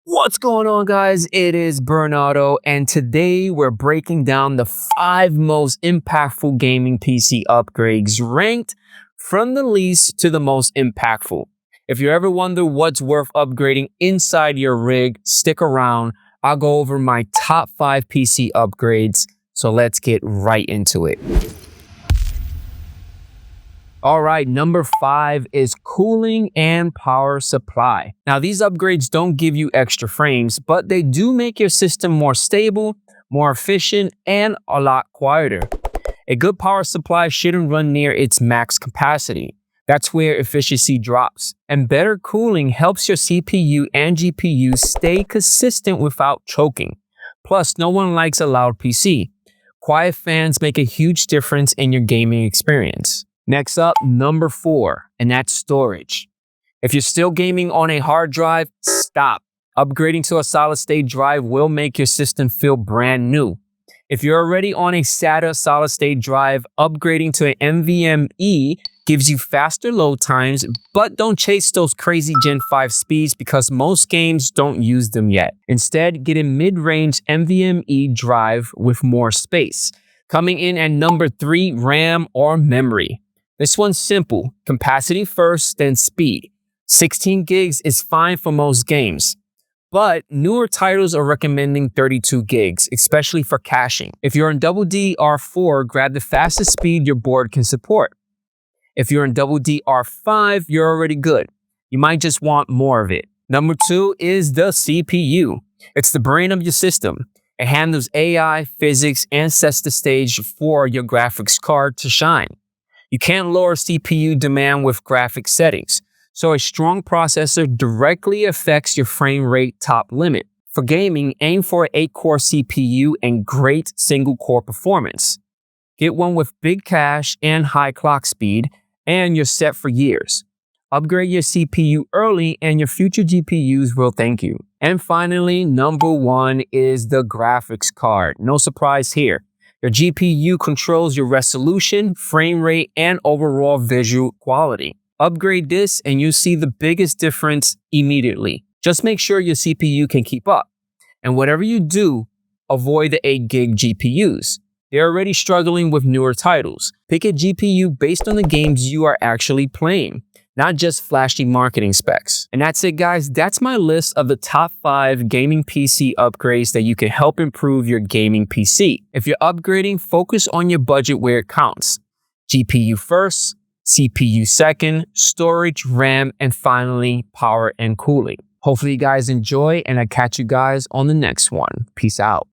What's going on, guys? It is Bernardo, and today we're breaking down the 5 most impactful gaming PC upgrades ranked from the least to the most impactful. If you ever wonder what's worth upgrading inside your rig, stick around. I'll go over my top 5 PC upgrades, so let's get right into it. All right, number 5 is cooling and power supply. Now, these upgrades don't give you extra frames, but they do make your system more stable, more efficient, and a lot quieter. A good power supply shouldn't run near its max capacity. That's where efficiency drops. And better cooling helps your CPU and GPU stay consistent without choking. Plus, no one likes a loud PC. Quiet fans make a huge difference in your gaming experience. Next up, number 4, and that's storage. If you're still gaming on a hard drive, stop. Upgrading to a solid-state drive will make your system feel brand new. If you're already on a SATA solid-state drive, upgrading to an NVMe gives you faster load times, but don't chase those crazy Gen 5 speeds because most games don't use them yet. Instead, get a mid-range NVMe drive with more space. Coming in at number 3, RAM or memory. This one's simple, capacity first, then speed. 16 gigs is fine for most games, but newer titles are recommending 32 gigs, especially for caching. If you're in DDR4, grab the fastest speed your board can support. If you're in DDR5, you're already good. You might just want more of it. Number 2 is the CPU. It's the brain of your system. It handles AI, physics, and sets the stage for your graphics card to shine. You can't lower CPU demand with graphics settings, so a strong processor directly affects your frame rate top limit. For gaming, aim for an 8-core CPU and great single-core performance. Get one with big cache and high clock speed, and you're set for years. Upgrade your CPU early and your future GPUs will thank you. And finally, number 1 is the graphics card. No surprise here. Your GPU controls your resolution, frame rate, and overall visual quality. Upgrade this and you'll see the biggest difference immediately. Just make sure your CPU can keep up. And whatever you do, avoid the 8 gig GPUs. They're already struggling with newer titles. Pick a GPU based on the games you are actually playing, not just flashy marketing specs. And that's it, guys. That's my list of the top 5 gaming PC upgrades that you can help improve your gaming PC. If you're upgrading, focus on your budget where it counts. GPU first, CPU second, storage, RAM, and finally, power and cooling. Hopefully you guys enjoy, and I catch you guys on the next one. Peace out.